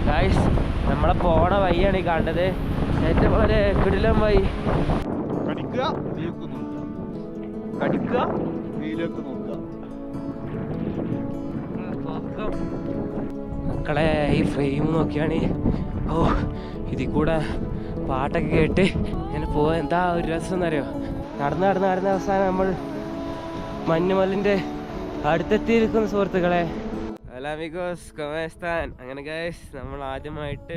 Guys നമ്മളെ പോണ വഴിയാണ് ഈ കണ്ടത്. ഏറ്റവും പോലെ കിടിലം വഴി. മക്കളെ ഈ ഫ്രെയിം നോക്കിയാണ്. ഓ ഇതിൽ കൂടെ പാട്ടൊക്കെ കേട്ട് ഇങ്ങനെ പോവാൻ എന്താ ഒരു രസം എന്നറിയോ. നടന്ന് അവസാനം നമ്മൾ മഞ്ഞുമലിൻ്റെ അടുത്തെത്തിയിരിക്കുന്ന സുഹൃത്തുക്കളെ. അങ്ങനെ ഗൈസ് നമ്മൾ ആദ്യമായിട്ട്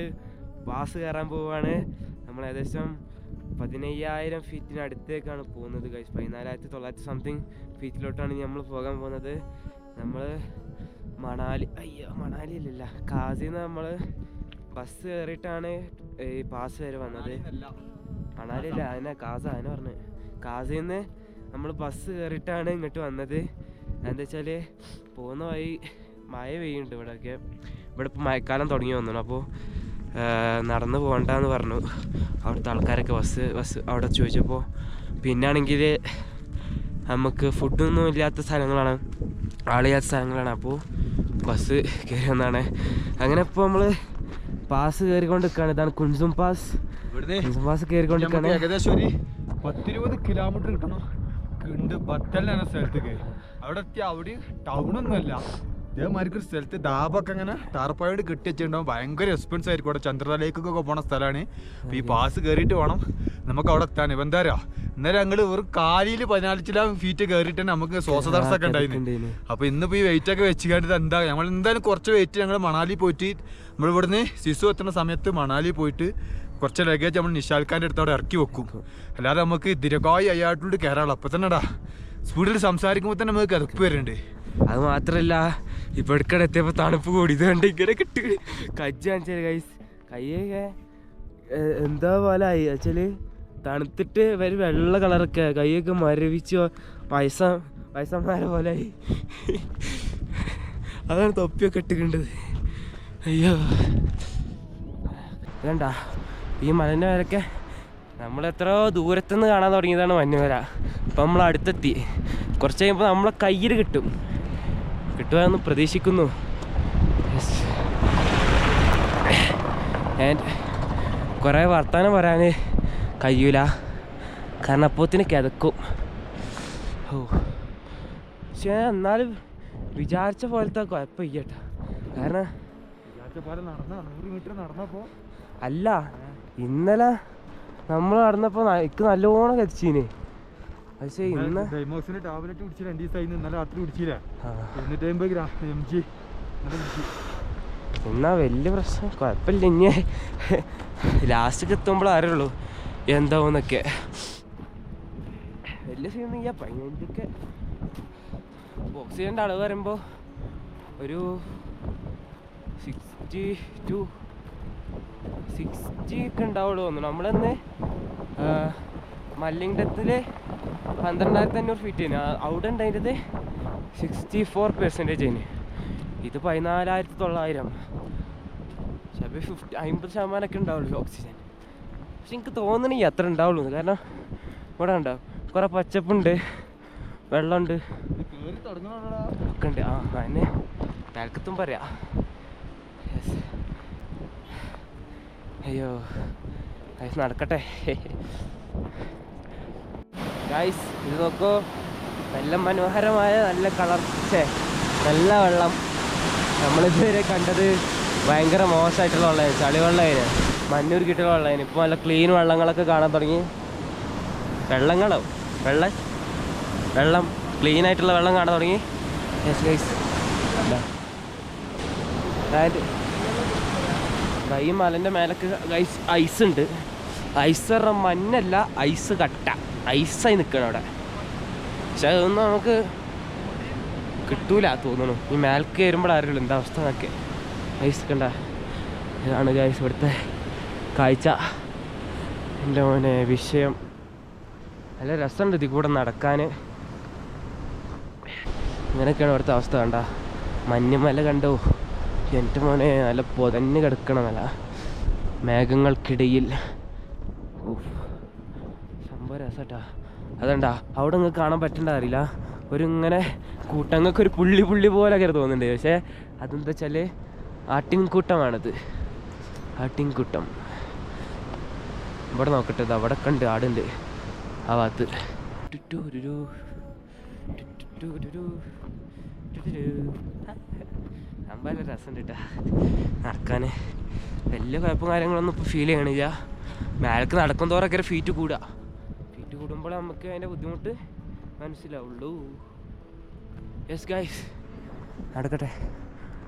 പാസ് കയറാൻ പോവാണ്. നമ്മൾ ഏകദേശം 15,000 ഫീറ്റിനടുത്തേക്കാണ് പോകുന്നത് ഗൈസ്. 14,900 സംതിങ് ഫീറ്റിലോട്ടാണ് നമ്മൾ പോകാൻ പോകുന്നത്. നമ്മൾ മണാലി അല്ലല്ല, കാസിന്ന് നമ്മൾ ബസ് കയറിയിട്ടാണ് ഈ പാസ് വരെ വന്നത്. മണാലി അല്ല, അതിനെ പറഞ്ഞത്. കാസിന്ന് നമ്മൾ ബസ് കയറിയിട്ടാണ് ഇങ്ങോട്ട് വന്നത്. എന്താ വെച്ചാൽ പോകുന്ന വഴി മഴ പെയ്യുന്നുണ്ട് ഇവിടെ ഇപ്പോൾ മഴക്കാലം തുടങ്ങി വന്നു. അപ്പോൾ നടന്ന് പോകണ്ടെന്ന് പറഞ്ഞു അവിടുത്തെ ആൾക്കാരൊക്കെ. ബസ് അവിടെ ചോദിച്ചപ്പോൾ പിന്നാണെങ്കിൽ നമുക്ക് ഫുഡൊന്നും ഇല്ലാത്ത സ്ഥലങ്ങളാണ്, ആളില്ലാത്ത സ്ഥലങ്ങളാണ്. അപ്പോൾ ബസ് കയറി വന്നാണ്. അങ്ങനെ ഇപ്പോൾ നമ്മൾ പാസ് കയറിക്കൊണ്ട് നിൽക്കുകയാണ്. ഇതാണ് കുൻസും പാസ്. കയറിക്കൊണ്ടിരിക്കുകയാണ്. ഏകദേശം ഒരു 10-20 കിലോമീറ്റർ കിട്ടണം. ബത്തലാണ് സ്ഥലത്തേക്ക്. അവിടെ എത്തിയ അവിടെ ടൗണൊന്നുമല്ല, ഇതേമാതിരി ഒരു സ്ഥലത്ത് ഡാബൊക്കെ അങ്ങനെ ടാർപ്പായോട് കെട്ടി വെച്ചിട്ടുണ്ടാവും. ഭയങ്കര എക്സ്പെൻസ് ആയിരിക്കും. അവിടെ ചന്ദ്രലേക്കൊക്കെ പോണ സ്ഥലമാണ്. അപ്പോൾ ഈ പാസ് കയറിയിട്ട് വേണം നമുക്ക് അവിടെ എത്താൻ. ഇപ്പം എന്താ പറയുക, ഇന്നലെ ഞങ്ങൾ വെറും കാലിൽ 14 ഫീറ്റ് കയറിയിട്ട് നമുക്ക് ശ്വാസതടസ്സമൊക്കെ ഉണ്ടായിരുന്നു. അപ്പോൾ ഇന്നിപ്പോൾ ഈ വെയിറ്റ് ഒക്കെ വെച്ച് കണ്ടിട്ട് എന്താ നമ്മൾ എന്തായാലും കുറച്ച് വെയിറ്റ് ഞങ്ങൾ മണാലി പോയിട്ട് നമ്മൾ ഇവിടുന്ന് സിസു എത്തുന്ന സമയത്ത് മണാലി പോയിട്ട് കുറച്ച് ലഗേജ് നമ്മൾ നിശാൽക്കാൻ്റെ അടുത്ത് അവിടെ ഇറക്കി വെക്കും. അല്ലാതെ നമുക്ക് ദീർഘായി അയ്യാട്ടിലോട്ട് കയറാനുള്ള. അപ്പം തന്നെ സ്പീഡിൽ സംസാരിക്കുമ്പോൾ തന്നെ നമുക്ക് കിതപ്പ് വരുന്നുണ്ട്. അത് മാത്രമല്ല ഇപ്പോൾ എടുക്കടെ എത്തിയപ്പോൾ തണുപ്പ് കൂടി. ഇത് കണ്ട് ഇങ്ങനെ കിട്ടി കജ്ജ് കാണിച്ചാൽ ഗൈസ് കയ്യൊക്കെ എന്താ പോലെ ആയി വെച്ചാൽ തണുത്തിട്ട് ഒരു വെള്ള കളറൊക്കെ കൈയൊക്കെ മരവിച്ചോ വയസ്സന്മാരെ പോലെ ആയി. അതാണ് തൊപ്പിയൊക്കെ ഇട്ടിക്കേണ്ടത്. അയ്യോ വേണ്ട. ഈ മലൻ്റെ മേലൊക്കെ നമ്മൾ എത്രയോ ദൂരത്തുനിന്ന് കാണാൻ തുടങ്ങിയതാണ് മഞ്ഞുമല. അപ്പം നമ്മൾ അടുത്തെത്തി. കുറച്ച് കഴിയുമ്പോൾ നമ്മളെ കയ്യിൽ കിട്ടുമെന്ന് പ്രതീക്ഷിക്കുന്നു. കുറേ വർത്തമാനം പറയാൻ കഴിയൂല, കാരണം അപ്പോത്തിന് കിതക്കും. ഓ പക്ഷേ എന്നാലും വിചാരിച്ച പോലത്തെ കുഴപ്പമില്ല കേട്ടോ. കാരണം അല്ല, ഇന്നലെ നമ്മൾ നടന്നപ്പോൾ എനിക്ക് നല്ലോണം കത്തിച്ചീന്. പക്ഷേ ഇന്ന് ടാബ്ലറ്റ് കുടിച്ചില്ല. 2 ദിവസമായി. ഇന്നലെ രാത്രി കുടിച്ചില്ല. എന്നാ വലിയ പ്രശ്നം കുഴപ്പമില്ല. ഇനി ലാസ്റ്റൊക്കെ എത്തുമ്പോൾ അറിയുള്ളൂ എന്താവുന്നൊക്കെ. വലിയ സീനൊന്നും ചെയ്യാം. പതിനഞ്ചൊക്കെ ഓക്സിജൻ്റെ അളവ് വരുമ്പോൾ ഒരു 60 ഒക്കെ ഉണ്ടാവുള്ളൂ തോന്നുന്നു. നമ്മളന്ന് മല്ലിംഗത്തിൽ 12,500 ഫീറ്റ് ആണ് അവിടെ ഉണ്ടായിരുന്നത്. 64% ഇത് 14,900. ചിലപ്പോൾ 50% ഉണ്ടാവുള്ളൂ ഓക്സിജൻ. പക്ഷെ എനിക്ക് തോന്നണില്ല അത്ര ഉണ്ടാവുള്ളൂ. കാരണം ഇവിടെ ഉണ്ടാവും കുറേ പച്ചപ്പുണ്ട്, വെള്ളമുണ്ട്, ഒക്കെ ഉണ്ട്. അതിന് തലക്കത്തും പറയാം. അയ്യോ ഗൈസ് നടക്കട്ടെ. ഗൈസ് ഇത് നോക്കൂ, നല്ല മനോഹരമായ നല്ല കളർച്ചേ നല്ല വെള്ളം. നമ്മളിതുവരെ കണ്ടത് ഭയങ്കര മോശമായിട്ടുള്ള വെള്ളമായിരുന്നു, ചളിവെള്ളമായിരുന്നു, മഞ്ഞൂർ കിട്ടുള്ള വെള്ളമായിരുന്നു. ഇപ്പോൾ നല്ല ക്ലീൻ വെള്ളങ്ങളൊക്കെ കാണാൻ തുടങ്ങി. വെള്ളം ക്ലീനായിട്ടുള്ള വെള്ളം കാണാൻ തുടങ്ങി. യെസ് ഗൈസ്, ഈ മലൻ്റെ മേലൊക്കെ ഗൈസ് ഐസ് ഉണ്ട്. ഐസ് പറഞ്ഞാൽ മഞ്ഞല്ല, ഐസ് കട്ട, ഐസായി നിൽക്കണം അവിടെ. പക്ഷെ അതൊന്നും നമുക്ക് കിട്ടൂല തോന്നുന്നു. ഈ മേൽക്ക് കയറുമ്പോൾ അറിയുള്ളൂ എന്താ അവസ്ഥ എന്നൊക്കെ. ഐസ് കണ്ട ഇതാണ് ഗൈസ് ഇവിടുത്തെ കാഴ്ച. എൻ്റെ മോനെ വിഷയം നല്ല രസമുണ്ട് ഇതിൽ കൂടെ നടക്കാൻ. ഇങ്ങനെയൊക്കെയാണ് ഇവിടുത്തെ അവസ്ഥ. കണ്ട മഞ്ഞുമല കണ്ടോ എൻ്റെ മോനെ, നല്ല പൊതഞ്ഞ് കിടക്കണ മല മേഘങ്ങൾക്കിടയിൽ. സംഭവം രസട്ടാ. അതുണ്ടാ അവിടെ നിങ്ങൾക്ക് കാണാൻ പറ്റണ്ട അറിയില്ല, ഒരു ഇങ്ങനെ കൂട്ടങ്ങൾക്ക് ഒരു പുള്ളി പോലെയൊക്കെ തോന്നുന്നുണ്ട്. പക്ഷേ അതെന്താ വെച്ചാൽ ആട്ടിൻകൂട്ടമാണത്. ആട്ടിൻകുട്ടം. ഇവിടെ നോക്കട്ടെ, ഇത് അവിടെ കണ്ട് ആടുണ്ട് ആ ഭാഗത്ത്. സംഭവം രസമുണ്ട് കേട്ടാ നടക്കാൻ. വലിയ കുഴപ്പം കാര്യങ്ങളൊന്നും ഇപ്പോൾ ഫീൽ ചെയ്യണില്ല. മേലേക്ക് നടക്കും തോറൊക്കെ ഫീറ്റ് കൂടുമ്പോൾ നമുക്ക് അതിൻ്റെ ബുദ്ധിമുട്ട് മനസ്സിലാവുള്ളൂ. യെസ് ഗൈസ്, നടക്കട്ടെ.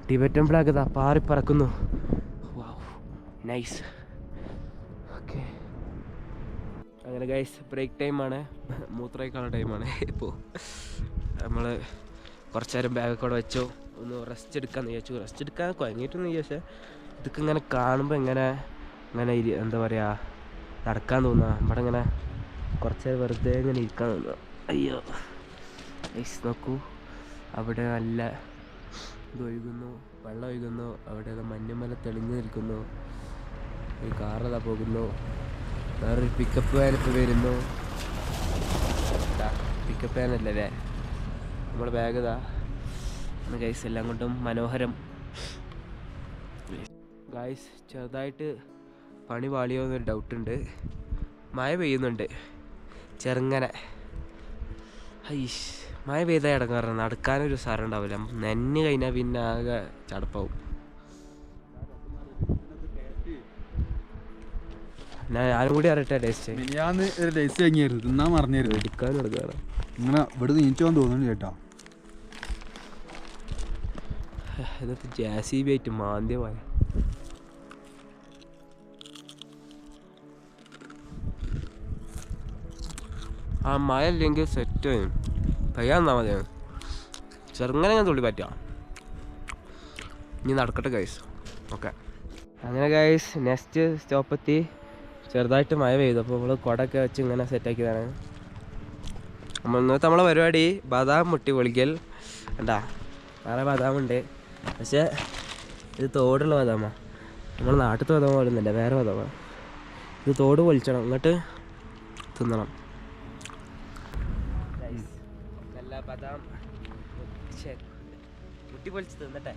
ടിബറ്റൻ ഫ്ലാഗ് ഇതാ പാറിപ്പറക്കുന്നു. നൈസ്. ഓക്കെ, അങ്ങനെ ഗൈസ് ബ്രേക്ക് ടൈമാണ്, മൂത്രമൊഴിക്കാനുള്ള ടൈമാണ് ഇപ്പോൾ. നമ്മൾ കുറച്ച് നേരം ബാഗൊക്കെ അവിടെ വെച്ചോ, ഒന്ന് റെസ്റ്റ് എടുക്കാമെന്ന് വിചാരിച്ചു. റെസ്റ്റ് എടുക്കാൻ കുഴങ്ങിയിട്ടൊന്നും വിചാരിച്ചാൽ ഇതൊക്കെ ഇങ്ങനെ കാണുമ്പോൾ ഇങ്ങനെ എന്താ പറയുക, നടക്കാൻ തോന്നുക. ഇവിടെ ഇങ്ങനെ കുറച്ച് നേരം വെറുതെ ഇങ്ങനെ ഇരിക്കാൻ തോന്നുക. അയ്യോ ഗൈസ് നോക്കൂ, അവിടെ നല്ല ഇതൊഴുകുന്നു, വെള്ളം ഒഴുകുന്നു. അവിടെ മഞ്ഞുമല തെളിഞ്ഞു നിൽക്കുന്നു. ഒരു കാറതാ പോകുന്നു. വേറൊരു പിക്കപ്പ് വാൻ ഇപ്പോൾ വരുന്നു. പിക്കപ്പ് വാനല്ലേ നമ്മൾ ബാഗ് ഇതാ. ഗൈസ് എല്ലാം കൊണ്ടും മനോഹരം. ഗൈസ് ചെറുതായിട്ട് പണി പാളിയോ എന്നൊരു ഡൗട്ടുണ്ട്. മഴ പെയ്യുന്നുണ്ട് ചെറുങ്ങനെ. ഹൈഷ്, മഴ പെയ്താൽ ഇടങ്ങാറാണ്, നടക്കാനൊരു സാരം ഉണ്ടാവില്ല. നനഞ്ഞ് കഴിഞ്ഞാൽ പിന്നെ ആകെ ചടപ്പാവും. ഞാനും കൂടി അറിയട്ടെ ടേസ്റ്റ്. മിനിയാന്ന് ഒരു ടേസ്റ്റ് കഴിഞ്ഞായിരുന്നു, തിന്നാൻ മറന്നായിരുന്നു. എടുക്കാനും എടുക്കാറ് ഇങ്ങനെ ഇവിടെ നീച്ചോന്ന് തോന്നുന്നു ചേട്ടാ. ഇതൊക്കെ JCB ആയിട്ട് മാന്ദ്യമായ. ആ മഴ ഇല്ലെങ്കിൽ സെറ്റ് പെയ്യാൻ തന്നാൽ മതിയാണ്. ചെറുങ്ങനെ ഞാൻ തുള്ളി പറ്റാം. ഇനി നടക്കട്ടെ ഗൈസ്. ഓക്കെ, അങ്ങനെ ഗൈസ് നെക്സ്റ്റ് സ്റ്റോപ്പെത്തി. ചെറുതായിട്ട് മഴ പെയ്തു, അപ്പോൾ നമ്മൾ കുടയൊക്കെ വെച്ച് ഇങ്ങനെ സെറ്റാക്കിയതാണ്. ഇന്നത്തെ നമ്മളെ പരിപാടി ബദാം മുട്ടി പൊളിക്കൽ. കണ്ടാ വേറെ ബദാമുണ്ട്, പക്ഷേ ഇത് തോടുള്ള ബദാമാ. നമ്മൾ നാട്ടിലത്തെ ബദാമ പോലുന്നില്ല, വേറെ ബദാമാ. ഇത് തോട് പൊളിച്ചണം, എന്നിട്ട് തിന്നണം. നല്ല ബദാം മുട്ടി പൊളിച്ച് തിന്നട്ടെ.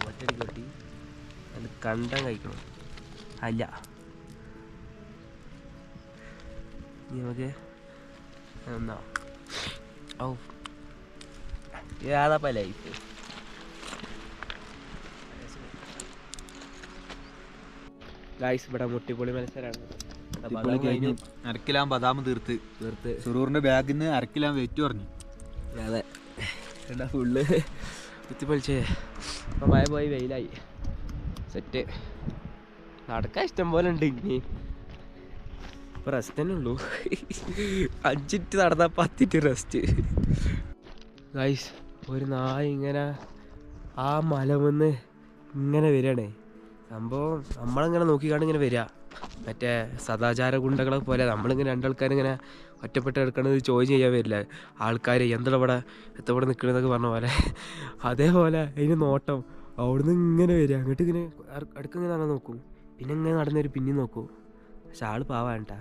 ഒറ്റടി കൊട്ടി അത് കണ്ടം കഴിക്കണം. അല്ല നമുക്ക് എന്നാ ഓ ഏതാ ലൈഫ്. ഗൈസ് ഇവിടെ മുട്ടിപ്പൊളി മത്സരമാണ്. അരക്കിലാൻ ബദാം തീർത്ത് സുറൂറിന്റെ ബാഗിൽ നിന്ന് അരക്കിലാൻ വെയിറ്റ് പറഞ്ഞു. അതെ, ഫുള്ള് കുത്തിപ്പൊളിച്ചേ. അപ്പം മഴ പോയി വെയിലായി, സെറ്റ്. നടക്കാൻ ഇഷ്ടം പോലെ ഉണ്ട്. ഇനി ഇപ്പം റെസ്റ്റ് തന്നെ ഉള്ളൂ. 5 മിനിറ്റ് നടന്നാൽ 10 മിനിറ്റ് റെസ്റ്റ്. ഗൈസ് ഒരു നായ ഇങ്ങനെ ആ മലമെന്ന് ഇങ്ങനെ വരികയാണേ. സംഭവം നമ്മളിങ്ങനെ നോക്കിക്കാണ്ട് ഇങ്ങനെ വരിക. മറ്റേ സദാചാര ഗുണ്ടകളെ പോലെ നമ്മളിങ്ങനെ രണ്ടാൾക്കാരിങ്ങനെ ഒറ്റപ്പെട്ട് എടുക്കണത് ചോദ്യം ചെയ്യാൻ വരില്ല ആൾക്കാർ. എന്താണ് എത്തവിടെ നിൽക്കണമെന്നൊക്കെ പറഞ്ഞ പോലെ അതേപോലെ അതിന് നോട്ടം അവിടുന്ന് ഇങ്ങനെ വരിക. അങ്ങോട്ട് ഇങ്ങനെ അടുക്കിങ്ങനെ അങ്ങനെ നോക്കും, പിന്നെ ഇങ്ങനെ നടന്നൊരു പിന്നെയും നോക്കൂ. പക്ഷെ ആൾ പാവാണ്ട.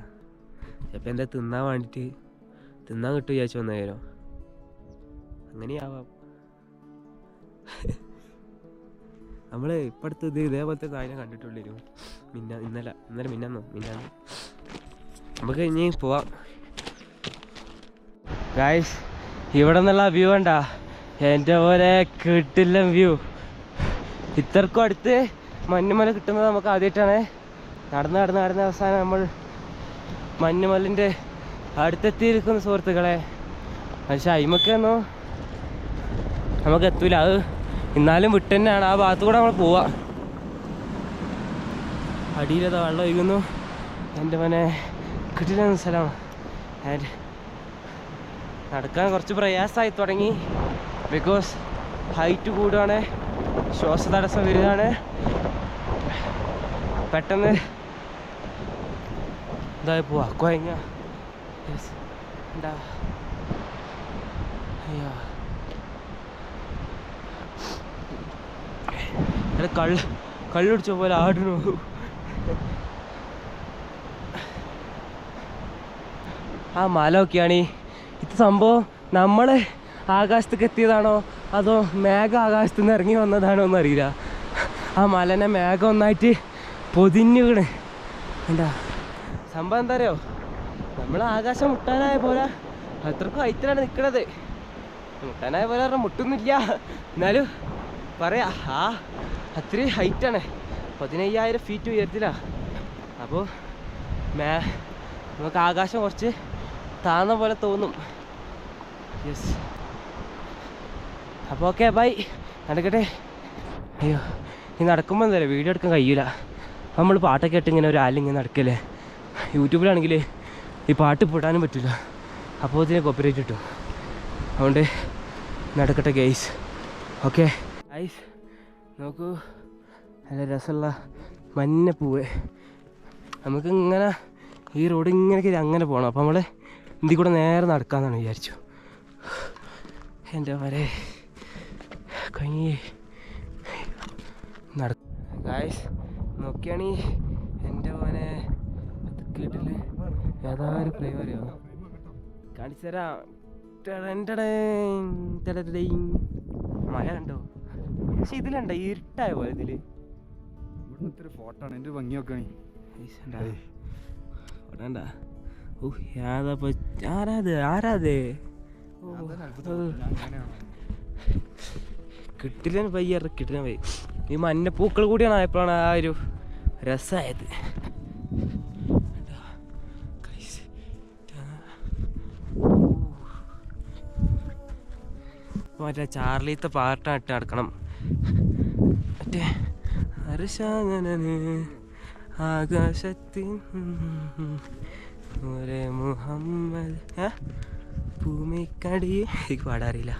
ചിലപ്പോൾ എന്താ തിന്നാൻ വേണ്ടിയിട്ട് തിന്നാൻ കിട്ടും വിചാരിച്ചു വന്നേരോ. അങ്ങനെയാവാം. നമ്മൾ ഇപ്പോഴത്തെ ഇതേപോലത്തെ കാര്യം കണ്ടിട്ടുള്ളൂ. ഇന്നലെ മിന്നാന്ന് നമുക്ക് ഇനി പോവാം. ഗായ്സ് ഇവിടെ നിന്നുള്ള വ്യൂ കണ്ട എൻ്റെ പോലെ കിട്ടില്ല വ്യൂ. ഇത്രക്കും അടുത്ത് മഞ്ഞുമല കിട്ടുന്നത് നമുക്ക് ആദ്യമായിട്ടാണ്. നടന്ന് അവസാനം നമ്മൾ മഞ്ഞുമലിൻ്റെ അടുത്തെത്തിയിരിക്കുന്ന സുഹൃത്തുക്കളെ. പക്ഷെ അയിമൊക്കെയൊന്നും നമുക്ക് എത്തൂല. അത് എന്നാലും വിട്ട് തന്നെയാണ്. ആ ഭാഗത്തു കൂടെ നമ്മൾ പോവാ. അടിയിലത് വെള്ളം ഒഴുകുന്നു. എൻ്റെ മോനെ കിട്ടില്ല സ്ഥലമാണ്. നടക്കാൻ കുറച്ച് പ്രയാസമായി തുടങ്ങി. ബിക്കോസ് ഹൈറ്റ് കൂടുകയാണ്, ശ്വാസതടസ്സം വരികയാണ്. പെട്ടെന്ന് ഇതായി പോവാ കുഴങ്ങ. എന്താ അയ്യോ കള്ളുടിച്ച പോലെ ആടുന്നു. ആ മല ഒക്കെയാണ് ഇത്. സംഭവം നമ്മൾ ആകാശത്തേക്ക് എത്തിയതാണോ അതോ മേഘ ആകാശത്തു നിന്ന് ഇറങ്ങി വന്നതാണോ എന്നറിയില്ല. ആ മലനെ മേഘം ഒന്നായിട്ട് പൊതിഞ്ഞു വീണ്. എന്താ സംഭവം എന്താ അറിയോ, നമ്മൾ ആകാശം മുട്ടാനായ പോലെ അത്രക്കും ഹൈറ്റിലാണ് നിൽക്കണത്. മുട്ടാനായ പോലെ പറഞ്ഞാൽ മുട്ടൊന്നുമില്ല, എന്നാലും പറയാ ആ അത്രയും ഹൈറ്റാണ്, 15,000 ഫീറ്റ് ഉയരത്തിലാണ്. അപ്പോൾ നമുക്ക് ആകാശം കുറച്ച് താഴ്ന്ന പോലെ തോന്നും. യെസ്, അപ്പോൾ ഓക്കെ ബൈ, നടക്കട്ടെ. അയ്യോ ഈ നടക്കുമ്പോൾ എന്താ പറയുക, വീഡിയോ എടുക്കാൻ കഴിയില്ല. നമ്മൾ പാട്ടൊക്കെ ഇട്ട് ഇങ്ങനെ ഒരു ആലിങ്ങനെ നടക്കല്ലേ. യൂട്യൂബിലാണെങ്കിൽ ഈ പാട്ട് പൊട്ടാനും പറ്റില്ല, അപ്പോൾ ഇതിനെ കോപ്പറേറ്റ് കിട്ടും. അതുകൊണ്ട് നടക്കട്ടെ ഗൈസ്. ഓക്കെ ഗൈസ്, നോക്കൂ നല്ല രസമുള്ള മഞ്ഞ പൂവ്. നമുക്ക് ഇങ്ങനെ ഈ റോഡ് ഇങ്ങനെ അങ്ങനെ പോകണം. അപ്പോൾ നമ്മൾ ഇതിൽ കൂടെ നേരെ നടക്കാമെന്നാണ് വിചാരിച്ചു. എൻ്റെ വരെ കഴിഞ്ഞ് ഗൈസ് നോക്കിയാണീ എൻ്റെ മോനെ കേട്ടില്ല, ഏതായാലും ഫ്ലേവറിയോ കാണിച്ചു തരാം. മഴ കണ്ടോ, പക്ഷെ ഇതിലുണ്ടോ ഇരുട്ടായ പോലെ ഇതില്. ഫോട്ടോ ആണ് എൻ്റെ ഭംഗി നോക്കണേ. കിട്ടില്ല പയ്യ കിട്ടുന്ന പോയി. ഈ മഞ്ഞ പൂക്കൾ കൂടിയാണ് ആയപ്പോഴാണ് ആ ഒരു രസമായത്. മറ്റേ ചാർലിത്തെ പാട്ടാണ് ഇട്ട് നടക്കണം. മറ്റേ ആകാശത്തിൻ ഒരേ മുഹമ്മദ് ഭൂമിക്കടി, എനിക്ക് പാടാറിയില്ല.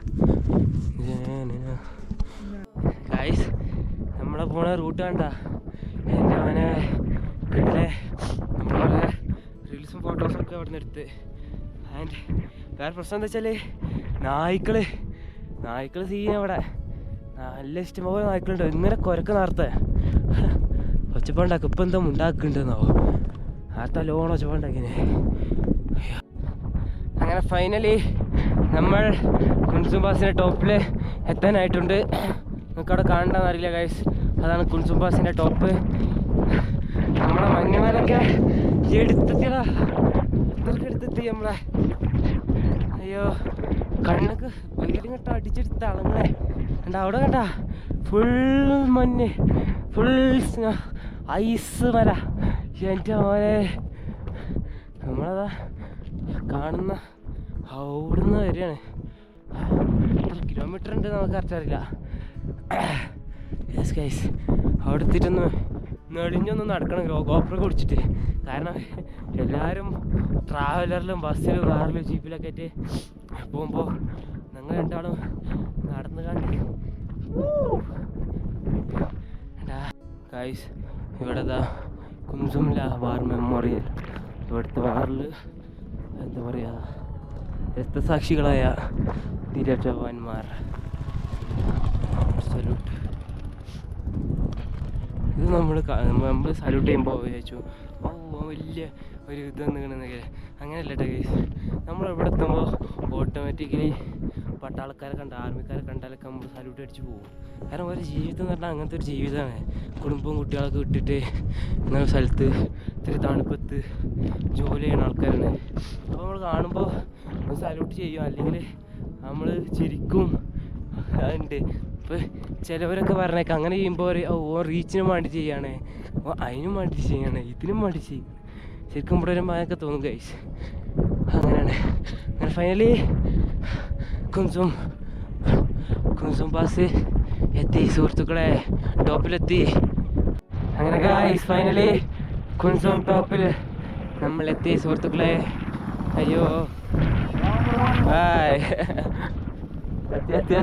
ഗൈസ് നമ്മളെ പോണ റൂട്ട് കണ്ട എൻ്റെ അവനെ വീട്ടിലെ നമ്മളെ റീൽസും ഫോട്ടോസും ഒക്കെ അവിടെ നിന്ന് എടുത്ത്. ആൻഡ് വേറെ പ്രശ്നം എന്താ വെച്ചാൽ നായ്ക്കൾ സീന അവിടെ നല്ല ഇഷ്ടംപോലെ നായ്ക്കളുണ്ട്. ഇങ്ങനെ കുരക്ക് നേരത്തെ ഒച്ചപ്പാണ്ടാക്കും. ഇപ്പം എന്താ ഉണ്ടാക്കുന്നുണ്ടെന്നാവോ, നേരത്തെ ലോൺ ഒച്ചപ്പാണ്ടാക്കിനെ. അങ്ങനെ ഫൈനലി നമ്മൾ കുൻസുംബാസിൻ്റെ ടോപ്പിൽ എത്താനായിട്ടുണ്ട്. നിങ്ങൾക്ക് അവിടെ കാണണ്ടെന്ന് അറിയില്ല ഗൈസ്, അതാണ് കുൻസുംബാസിൻ്റെ ടോപ്പ്. നമ്മളെ മഞ്ഞുമലൊക്കെ എടുത്തെത്തിയടാ, അത്രയ്ക്ക് എടുത്തെത്തി നമ്മളെ. അയ്യോ കണ്ണൊക്കെ വെയിലിങ്ങോട്ട് അടിച്ചെടുത്ത അളങ്ങളെ കണ്ട, അവിടെ കണ്ട ഫുൾ മഞ്ഞ്, ഫുൾ ഐസ് മല. എൻ്റെ മോനെ നമ്മളതാ കാണുന്ന അവിടുന്ന് വരികയാണ്. എത്ര കിലോമീറ്റർ ഉണ്ട് നമുക്ക് കറക്റ്റ് അറിയില്ല. യെസ് ഗൈസ്, അവിടെ എത്തിയിട്ടൊന്ന് നെളിഞ്ഞൊന്നും നടക്കണം ഗോപ്രോ കുടിച്ചിട്ട്. കാരണം എല്ലാവരും ട്രാവലറിലും ബസ്സിലും കാറിലും ജീപ്പിലൊക്കെ ആയിട്ട് പോകുമ്പോൾ ഞങ്ങൾ രണ്ടാളും നടന്നു കണ്ട് ഗൈസ്. ഇവിടെ കുൻസുംല വാർ മെമ്മോറിയൽ, ഇവിടുത്തെ വാറിൽ എന്താ പറയുക, രക്തസാക്ഷികളായ ധീരജവാന്മാർ സല്യൂട്ട്. ഇത് നമ്മൾ സല്യൂട്ട് ചെയ്യുമ്പോൾ വിചാരിച്ചു വലിയ ഒരു ഇതെന്നൊക്കെ, അങ്ങനെയല്ല കേട്ടോ ഗൈസ്. നമ്മളിവിടെ എത്തുമ്പോൾ ഓട്ടോമാറ്റിക്കലി പട്ടാളക്കാരെ കണ്ട ആർമിക്കാരെ കണ്ടാലൊക്കെ നമ്മൾ സല്യൂട്ട് അടിച്ച് പോകും. കാരണം ഒരു ജീവിതം എന്ന് പറഞ്ഞാൽ അങ്ങനത്തെ ഒരു ജീവിതമാണ്. കുടുംബവും കുട്ടികളൊക്കെ വിട്ടിട്ട് ഇങ്ങനെ സ്ഥലത്ത് ഇത്തിരി തണുപ്പത്ത് ജോലി ചെയ്യുന്ന ആൾക്കാരാണ്. അപ്പോൾ നമ്മൾ കാണുമ്പോൾ സല്യൂട്ട് ചെയ്യും, അല്ലെങ്കിൽ നമ്മൾ ചിരിക്കും. അതുണ്ട്. ഇപ്പോൾ ചിലവരൊക്കെ പറഞ്ഞേക്കാം അങ്ങനെ ചെയ്യുമ്പോൾ ഓ റീച്ചിനും വേണ്ടി ചെയ്യാണ്, ഓ അതിനും വേണ്ടി ചെയ്യാണ്, ഇതിനും വേണ്ടി ചെയ്യും. ശരിക്കും ഇവിടെ വരുമ്പോൾ അതൊക്കെ തോന്നും ഗൈസ്. അങ്ങനെയാണ്. അങ്ങനെ ഫൈനലി കുൻസും പാസ് എത്തി സുഹൃത്തുക്കളെ, ടോപ്പിലെത്തി. അങ്ങനെ ഗൈസ് ഫൈനലി കുൻസും ടോപ്പിൽ നമ്മളെത്തി സുഹൃത്തുക്കളെ. അയ്യോ ബായ്, എത്തി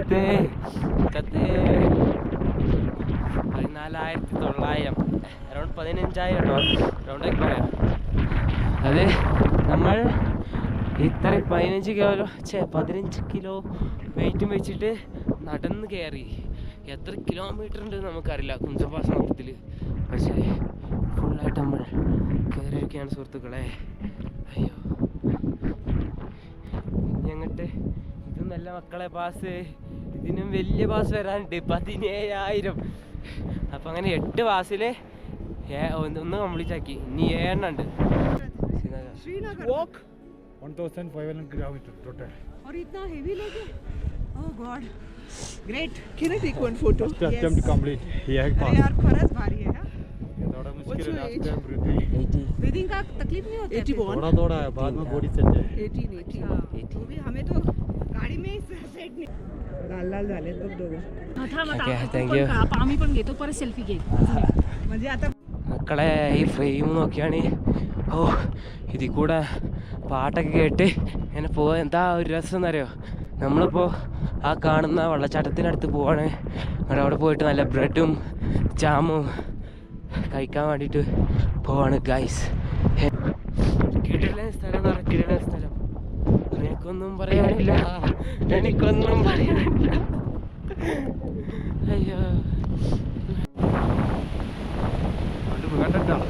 14,900, അറൗണ്ട് 15,000 റൗണ്ടാക്കി പറയാം. അത് നമ്മൾ ഇത്ര 15 കിലോ വെയിറ്റും വെച്ചിട്ട് നടന്ന് കയറി. എത്ര കിലോമീറ്റർ ഉണ്ട് നമുക്കറിയില്ല കുൻസും പാസ് മൊത്തത്തിൽ, പക്ഷേ ഫുള്ളായിട്ട് നമ്മൾ കയറിയിരിക്കുകയാണ് സുഹൃത്തുക്കളെ. അയ്യോ ഞങ്ങട്ട് ഇതൊന്നല്ല മക്കളെ പാസ്, ഇതിനും വലിയ പാസ് വരാനുണ്ട്. 17,000 അപ്പം അങ്ങനെ 8 പാസിൽ ഒന്ന് കംപ്ലീറ്റ് ആക്കി. ഇനി 7 ഉണ്ട്. Srinagar Walk 1500 kilometers total. और इतना हेवी लोगे? Oh God, great. Can I take one photo? Attempt complete. Yeah, अरे यार खरंच भारी है हाँ? ये थोड़ा मुश्किल What's है your last age? time breathing. Breathing का तकलीफ नहीं होता? 81. थोड़ा है बाद में बॉडी सेट है. 18. तो भी हमें तो गाड़ी में सेट नहीं. लाल झाले तो दोघं. Okay, thank you. आम्ही पण घेतो परत सेल्फी घे म्हणजे आता മക്കളെ ഈ ഫ്രെയിം നോക്കിയാണ് ഇതിൽ കൂടെ പാട്ടൊക്കെ കേട്ട് ഇങ്ങനെ പോകാൻ എന്താ ഒരു രസം എന്നറിയോ. നമ്മളിപ്പോൾ ആ കാണുന്ന വെള്ളച്ചാട്ടത്തിനടുത്ത് പോവാണ്. അവിടെ പോയിട്ട് നല്ല ബ്രെഡും ജാമും കഴിക്കാൻ വേണ്ടിയിട്ട് പോവാണ് ഗൈസ്. കിടിലൻ സ്ഥലം എന്ന് പറഞ്ഞാൽ കിടിലൻ സ്ഥലം. എനിക്കൊന്നും പറയാനില്ല, എനിക്കൊന്നും പറയാനില്ല. അയ്യോ കണ്ടിട്ടാണ്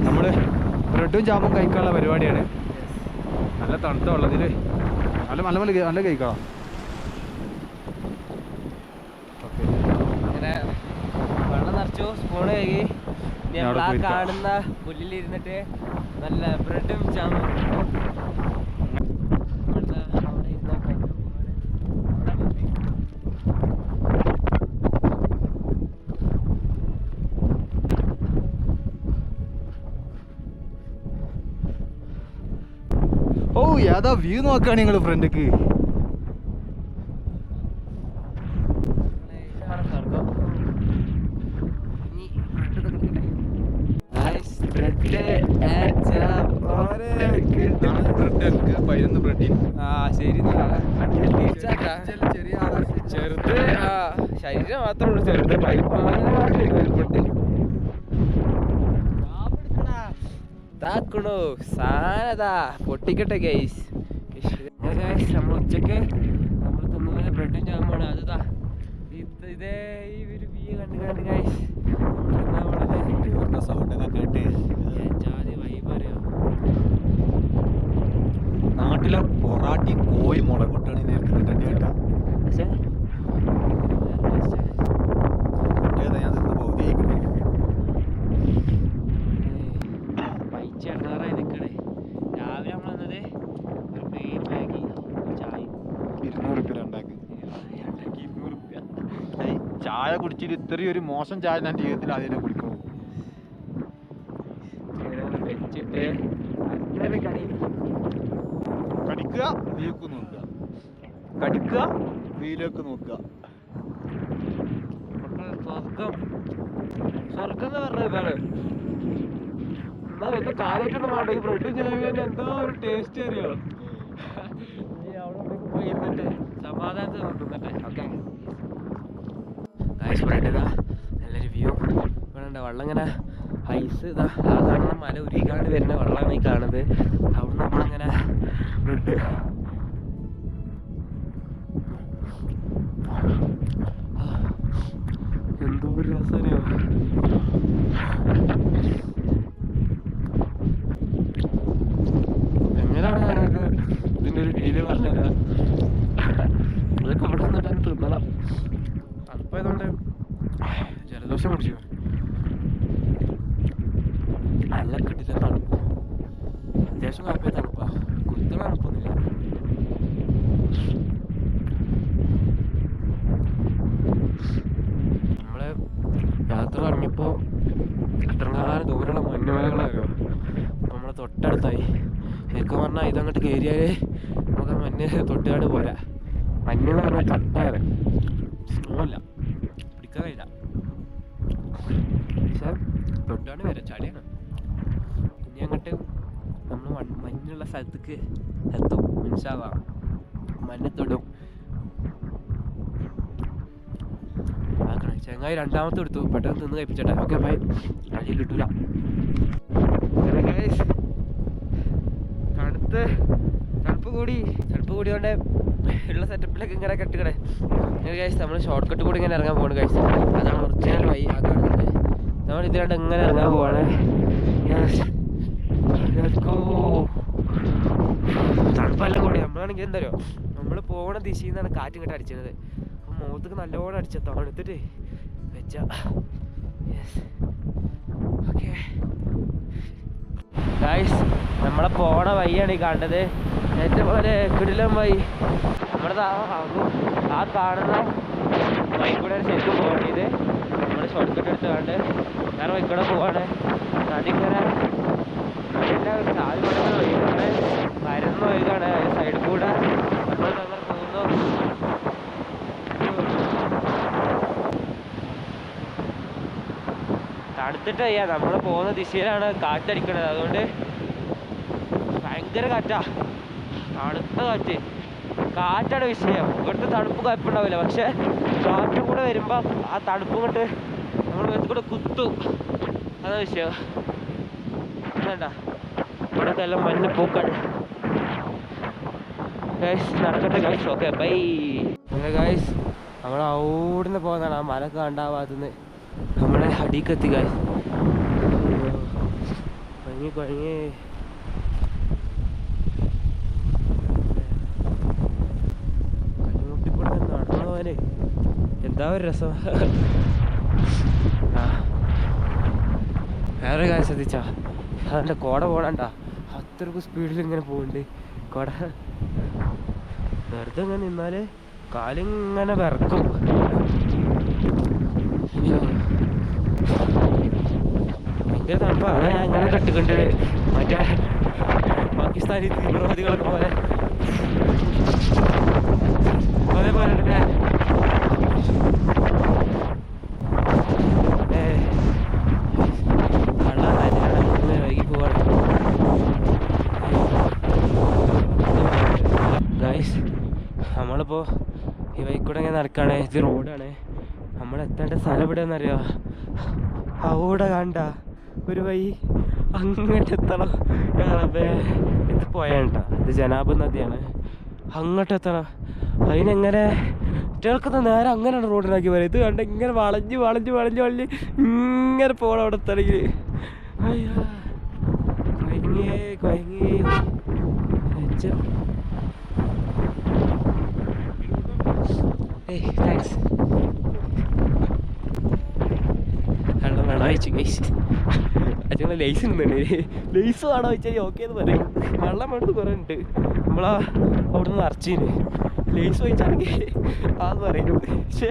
നമ്മള് ബ്രെഡും ജാമും കഴിക്കാനുള്ള പരിപാടിയാണ്. നല്ല തണുത്ത വെള്ളത്തില് നല്ല നല്ല നല്ല കഴിക്കാം. അങ്ങനെ വെള്ളം നിറച്ചു, സ്പൂണ് കഴുകി. നമ്മൾ ആ കാണുന്ന പുല്ലിലിരുന്നിട്ട് നല്ല ബ്രെഡും ജാമും ഓ ഏതാ വ്യൂ നോക്കാണ് നിങ്ങൾ ഫ്രണ്ടിക്ക്. ചെറുത് ശരീരം മാത്രമേ ഉള്ളൂ ചെറുത്. താക്കണോ സാധനതാ പൊട്ടിക്കട്ടെ ഗൈസ്. നമ്മൾ ഉച്ചക്ക് നമ്മൾ തിന്നുന്ന ബ്രെഡും ജാമാണ്. അതാ ഇതേ ഈ ഒരു വ്യൂ കണ്ട് കണ്ട് ഗൈസ് ജാതി വൈബ് അറിയോ. നാട്ടിലെ പൊറാട്ടി കോഴി മുളകൊട്ടാണ് നേരത്തെ കേട്ടാ. പക്ഷേ പൈച്ച എണ്ണാറായി നിൽക്കണേ. രാവിലെ നമ്മൾ വന്നത് ഒരു പ്ലെയിൻ മാഗി ചായ 200 ചായ കുടിച്ചിട്ട് ഇത്രയും ഒരു മോശം ചായ ഞാൻ ജീവിതത്തിൽ ആദ്യം കുടിക്കുന്നു. വെച്ചിട്ട് കടിക്കുക വീലേക്ക് നോക്കുക, കടിക്കുക വീലേക്ക് നോക്കുക. സ്വർഗം സ്വർഗം എന്ന് പറഞ്ഞത് ഇതാണ്. എന്നാ വലിയ കാര്യമായിട്ടൊന്നും വേണ്ട. ഈ ബ്രെഡും ജാമിന്റെ എന്തോ ഒരു ടേസ്റ്റ് അറിയോ. അവിടെ പോയി ഇരുന്നിട്ട് സമാധാനത്തിൽ നിന്നിട്ടെ. ഓക്കെ ബ്രെഡ് ഇതാ നല്ലൊരു വ്യൂ. ഇവിടെ ഉണ്ട് വെള്ളം ഇങ്ങനെ ഐസ് ഇതാ ആ കാണുന്ന മല ഉരുകാണ്ട് വരുന്ന വെള്ളമാണ് ഈ കാണുന്നത്. അവിടെ നമ്മളിങ്ങനെ ബ്രെഡ് എന്തോ ഒരു രസമറിയോ. എങ്ങനെയാണ് ഞാനത് ഇതിൻ്റെ ഒരു ഫീല് പറഞ്ഞത്. അതൊക്കെ അവിടെ നിന്നിട്ട് തിന്നണം. തണുപ്പായതുകൊണ്ട് ജലദോഷം പിടിച്ചു. നല്ല കിട്ടില്ല തണുപ്പ്, അത്യാവശ്യം കുഴപ്പമില്ല തണുപ്പാ. കുത്തുന്ന തണുപ്പൊന്നുമില്ല. നമ്മള് യാത്ര ഇറങ്ങിയപ്പോൾ എത്രകാലം ദൂരമുള്ള മഞ്ഞുമലകളായോ. നമ്മളെ തൊട്ടടുത്തായി. ശരിക്കും പറഞ്ഞാൽ ഇതങ്ങോട്ട് കയറിയാൽ നമുക്ക് മഞ്ഞ് തൊട്ടുകാട് പോരാ. മഞ്ഞെന്ന് പറഞ്ഞാൽ കട്ടാറ് സ്നോല്ല, പിടിക്കാൻ കഴിയില്ല. പക്ഷെ തൊട്ടാണ് വരാം, ചടിയാണ്. ഇനി അങ്ങോട്ട് നമ്മൾ മഞ്ഞുള്ള സ്ഥലത്തേക്ക് എത്തും. മനസ്സാവാം മഞ്ഞത്തൊടും. ആക്കണം ചങ്ങായി രണ്ടാമത്തെ എടുത്തു. പെട്ടെന്ന് തിന്ന് കഴിപ്പിച്ചട്ടെ. Okay bye. അടി കിട്ടൂല. തണുപ്പ് കൂടിയോണ്ട് ഉള്ള സെറ്റപ്പിലൊക്കെ ഇങ്ങനെ കെട്ടുകടെ ഗൈസ്. നമ്മൾ ഷോർട്ട് കട്ട് കൂടി ഇങ്ങനെ ഇറങ്ങാൻ പോകണം ഗൈസ്. അതാണ് ഒറിജിനൽ വഴി ആ കാണുന്നത്. നമ്മൾ ഇതിലാണ്ട് ഇങ്ങനെ ഇറങ്ങാൻ പോവാണ്. തണുപ്പെല്ലാം കൂടി നമ്മളാണെങ്കിൽ എന്തായാലും നമ്മൾ പോകണ ദിശയിൽ നിന്നാണ് കാറ്റ് ഇങ്ങോട്ട് അടിച്ചത്. അപ്പം മുഖത്തേക്ക് നല്ലോണം അടിച്ച തണുത്തിട്ട് വെച്ച. ഓക്കെ ഗൈസ്, നമ്മളെ പോണ വഴിയാണ് ഈ കണ്ടത്. ഏറ്റവും പോലെ കിടിലം വഴി. നമ്മുടെ ആ കാണുന്ന വഴി കൂടെ ശരിക്കും പോകേണ്ടത്. നമ്മൾ ഷോർട്ട് കട്ട് എടുത്ത് കണ്ട് വേറെ വഴി കൂടെ പോവാണ്. അതിങ്ങനെ ചാല് പറ്റുന്ന വഴിയാണ്, വരുന്ന വഴിക്കാണ്. അതിൻ്റെ സൈഡിൽ കൂടെ നമ്മൾ അങ്ങനെ പോകുന്നു. തണുത്തിട്ട് ചെയ്യാം. നമ്മൾ പോകുന്ന ദിശയിലാണ് കാറ്റടിക്കണത്. അതുകൊണ്ട് ഭയങ്കര കാറ്റാ, തണുത്ത കാറ്റ്. കാറ്റാണ് വിഷയം. ഇവിടുത്തെ തണുപ്പ് കുഴപ്പമുണ്ടാവില്ല, പക്ഷെ കാറ്റ് കൂടെ വരുമ്പോൾ ആ തണുപ്പ് കൊണ്ട് നമ്മൾ മേത്ത് കൂടെ കുത്തും. അതാണ് വിഷയം. വേണ്ട ഇവിടെയൊക്കെ എല്ലാം മഞ്ഞ പൂക്കാണ് ഗൈസ്. നടക്കട്ടെ ഗൈസ്. Okay bye. അങ്ങനെ ഗൈസ്, നമ്മൾ അവിടുന്ന് പോകുന്നതാണ്. ആ മല കണ്ടാവാത്തുനിന്ന് നമ്മളെ അടിക്കെത്തി ഗൈസ്. കുഴങ്ങി കുഴങ്ങി കഞ്ഞിമുട്ടിക്കൂടെ നടന്നു പോകാന് എന്താ ഒരു രസം. ആ വേറെ കാര്യം ശ്രദ്ധിച്ചാ, അതിൻ്റെ കുട പോകണ്ട, അത്രക്ക് സ്പീഡിൽ ഇങ്ങനെ പോകുന്നുണ്ട് കുട. വെറുതെ ഇങ്ങനെ നിന്നാൽ കാലിങ്ങനെ വിറക്കും. ഭയങ്കര തണുപ്പാണ്. ഞാൻ ഇങ്ങനെ കെട്ടിക്കൊണ്ട് മറ്റേ പാകിസ്ഥാനി തീവ്രവാദികളൊക്കെ പോലെ അതേപോലെ വൈകി പോവാണ് ഗൈസ്. നമ്മളിപ്പോൾ ഈ വഴിക്കൂടെ ഇങ്ങനെ നടക്കുകയാണ്. ഇത് റോഡാണ്. നമ്മൾ എത്തേണ്ട സ്ഥലം എവിടെയെന്നറിയോ? അവിടെ കണ്ട ഒരു വഴി അങ്ങോട്ട് എത്തണം. ഇത് പോയാണ്ട, ഇത് ജനാബ് നദിയാണ്. അങ്ങോട്ട് എത്തണം. അതിനെങ്ങനെ കുട്ടികൾക്കൊന്ന് നേരെ അങ്ങനെയാണ് റോഡിനാക്കി വരാം. ഇത് കണ്ട ഇങ്ങനെ വളഞ്ഞ് വളഞ്ഞ് വളഞ്ഞ് വളഞ്ഞ് ഇങ്ങനെ പോകണം അവിടെ എത്തണമെങ്കിൽ. അയ്യോ കൊയങ്ങി കൊയങ്ങി. താങ്ക്സ്. വെള്ളം വേണോ ചോദിച്ചു ഗൈസ്. അച്ഛങ്ങളെ ലൈസ് ഉണ്ടെന്നുണ്ട്. ലൈസ് വേണോ ചോദിച്ചാൽ ഓക്കെ എന്ന് പറയും. വെള്ളം വേണ്ടത് കുറേ ഉണ്ട്. നമ്മളാ അവിടെ നിന്ന് അറച്ചീന് ലൈസ് ചോദിച്ചാണെങ്കിൽ ആന്ന് പറയും. പക്ഷേ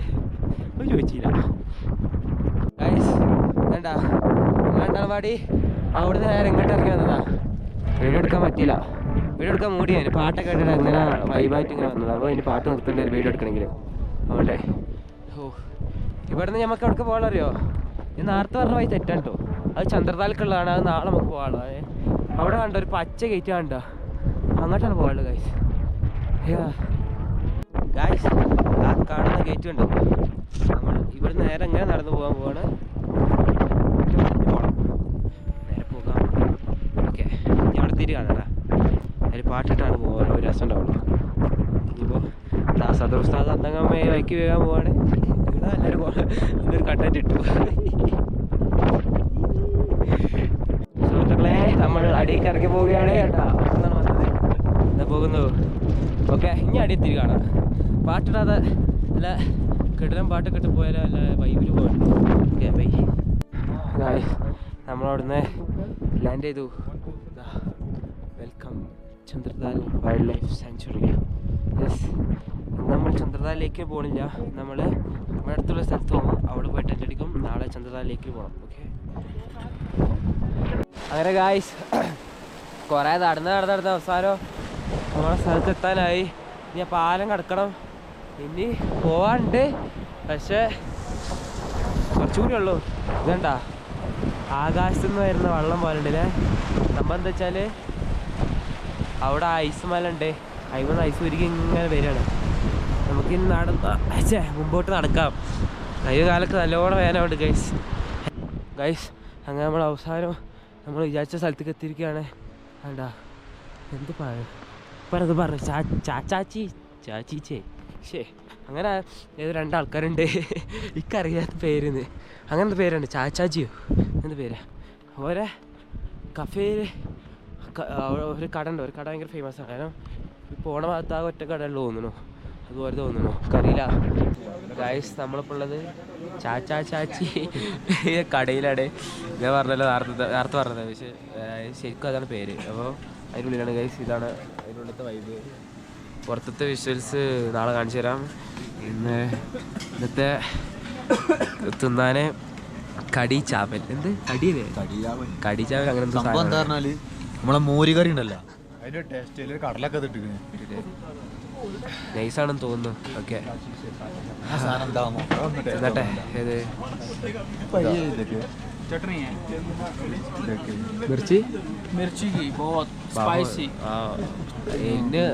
അത് ചോദിച്ചില്ല ഗൈസ്. വേണ്ട വേണ്ട പാടി. അവിടുന്ന് നേരെ ഇങ്ങോട്ട് ഇറങ്ങി വന്നതാ. വീഡിയോ എടുക്കാൻ പറ്റിയില്ല. വീഡിയോ എടുക്കാൻ മൂടിയാണ്. പാട്ടൊക്കെ കേട്ടിട്ട് അങ്ങനെ വൈബായിട്ട് ഇങ്ങനെ വന്നത്. അപ്പോൾ അതിന് പാട്ട് നിർത്തേണ്ടി വരും വീഡിയോ എടുക്കണമെങ്കിൽ. അതുകൊണ്ടേ ഇവിടെ നിന്ന് നമുക്ക് എവിടെ പോകാനറിയോ? ഈ നേരത്തെ പറഞ്ഞ വഴി തെറ്റാണ് കേട്ടോ. അത് ചന്ദ്രതാൽക്കുള്ളതാണ്. അത് നാളെ നമുക്ക് പോകാനുള്ളത്. അവിടെ കണ്ട ഒരു പച്ച ഗേറ്റ് കണ്ട, അങ്ങോട്ടാണ് പോകാനുള്ളത് ഗൈസ്. ഗൈസ് ആ കാണുന്ന ഗേറ്റ് കണ്ടോ? നമ്മൾ ഇവിടെ നേരെ എങ്ങനെ നടന്നു പോകാൻ പോവാണ്. പോകണം, നേരെ പോകാം. ഓക്കെ, ഞാൻ ഇവിടെ തിരി കാണടാ. അതിൽ പാട്ടിട്ടാണ് പോകാൻ ഒരു രസം ഉണ്ടാവുള്ളൂ. ഇനിയിപ്പോൾ സദർസ്ഥാദ് അന്തങ്ങമ്മയെ വൈക്ക് വീഴാൻ പോവാണ്. ഇവിടെ എല്ലാവരും ഇതൊരു കണ്ടന്റ് ഇട്ടു. സുഹൃത്തുക്കളെ, നമ്മൾ അടിയേക്ക് ഇറങ്ങി പോവുകയാണ് കേട്ടാ. എന്നാണ് വന്നത്, എന്താ പോകുന്നു. ഓക്കെ, ഇനി അടിയെത്തിരി കാണാം. പാട്ടിടാതെ നല്ല കിടലം പാട്ടൊക്കെ ഇട്ട് പോയാലോ അല്ല വൈബിൽ പോകണം. Okay bye. നമ്മളവിടുന്ന് ലാൻഡ് ചെയ്തു. Welcome Chandratal wild life sanctuary. Yes, നമ്മൾ ചന്ദ്രതാൽ ലേക്ക് പോകണില്ല. നമ്മൾ നമ്മുടെ അടുത്തുള്ള സ്ഥലത്ത് പോകും. അവിടെ പോയിട്ട് അടിക്കും. നാളെ ചന്ദ്രതാൽ ലേക്ക് പോകണം. ഓക്കെ, അങ്ങനെ ഗായ്സ് കുറേ നടന്ന് അവസാനം നമ്മളെ സ്ഥലത്തെത്താനായി. ഇനി പാലം കിടക്കണം. ഇനി പോവാണ്ട്, പക്ഷേ കുറച്ചുകൂടി ഉള്ളൂ. ഇതണ്ട ആകാശത്തു നിന്ന് വരുന്ന വെള്ളം പോലെ ഉണ്ടല്ലേ. സംഭവം എന്താ വെച്ചാൽ അവിടെ ഐസ് മല ഉണ്ട്. അതിന് ഐസ് ഒരുക്കി ഇങ്ങനെ വരികയാണ്. നമുക്കിനി മുമ്പോട്ട് നടക്കാം. കഴിഞ്ഞ കാലത്ത് നല്ലോണം വേനമുണ്ട് ഗൈസ്. അങ്ങനെ നമ്മൾ അവസാനം നമ്മൾ വിചാരിച്ച സ്ഥലത്തേക്ക് എത്തിയിരിക്കുകയാണ്. വേണ്ട എന്ത് പറഞ്ഞു ചാച്ചാച്ചി ചാച്ചീച്ചേ ശേ അങ്ങനെ ഏത് രണ്ടാൾക്കാരുണ്ട് എനിക്കറിയാത്ത പേരുന്ന് അങ്ങനത്തെ പേരാണ് ചാച്ചാജിയോ എന്ത് പേരാ ഓരോ കഫേയിൽ ഒരു കട ഉണ്ട് ഒരു കട ഭയങ്കര ഫേമസ് ആണ് കാരണം പോണ ഭാഗത്ത് ആ ഒറ്റ കടയുള്ളൂ തോന്നുന്നു അതുപോലെ തോന്നുന്നു എനിക്കറിയില്ല ഗൈസ് നമ്മളിപ്പോൾ ഉള്ളത് ചാച്ചി കടയിലാണ് ഞാൻ പറഞ്ഞല്ലോ നേരത്തെ പറഞ്ഞത് പക്ഷേ ശരിക്കും അതാണ് പേര് അപ്പോൾ അതിനുള്ളിലാണ് ഗൈസ് ഇതാണ് അതിനുള്ളിലത്തെ വൈബ് പുറത്തത്തെ വിഷ്വൽസ് നാളെ കാണിച്ചു തരാം ഇന്നത്തെ തിന്നാനെ കടിച്ചാവൽ എന്ത് കടിയല്ലേ കടിച്ചാവൽ അങ്ങനെ സംഭവം എന്താ പറഞ്ഞാല് നമ്മളെ മോരുകറി ഉണ്ടല്ലോ അതിന്റെ ടേസ്റ്റ് കടലൊക്കെ ഇട്ടിട്ട് നൈസാണെന്ന് തോന്നുന്നു ഓക്കെ എന്നിട്ടെ ഏത് चटनी है മിർച്ചി मिर्ची की बहुत स्पाइसी ആ എരിഞ്ഞ്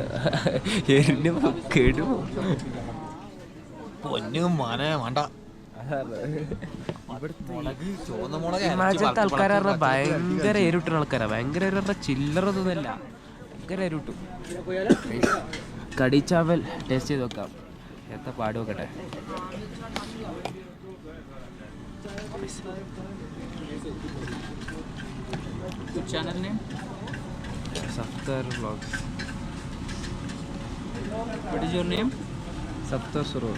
കേടും പൊന്നും മാനെ വേണ്ട ചുവന്ന മുളക് ഹിമാചലത്തെ ആൾക്കാർ പറഞ്ഞാൽ ഭയങ്കര എരുട്ടുന്ന ആൾക്കാരാണ് ഭയങ്കര എരു പറഞ്ഞാൽ ചില്ലറൊന്നുമല്ല ഭയങ്കര എരുട്ടും കടി ചാവൽ ടേസ്റ്റ് ചെയ്ത് നോക്കാം എത്ര പാട് നോക്കട്ടെ channel name Safdar vlogs what is your name Safdar Suroor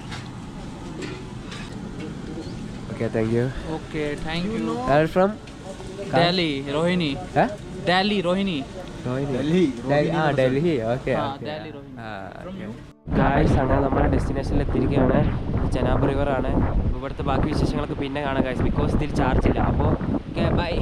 okay thank you okay thank you from Delhi Rohini Delhi Rohini Delhi okay हाँ दिल्ली रोहिणी ഗായ്സ് അങ്ങനെ നമ്മുടെ ഡെസ്റ്റിനേഷനിൽ എത്തിയിരിക്കുകയാണ് ചെനാബ് റിവർ ആണ് ഇവിടുത്തെ ബാക്കി വിശേഷങ്ങളൊക്കെ പിന്നെ കാണാം ഗായ്സ് ബിക്കോസ് ഇതിൽ ചാർജ് ഇല്ല അപ്പോൾ ഓക്കെ ബൈ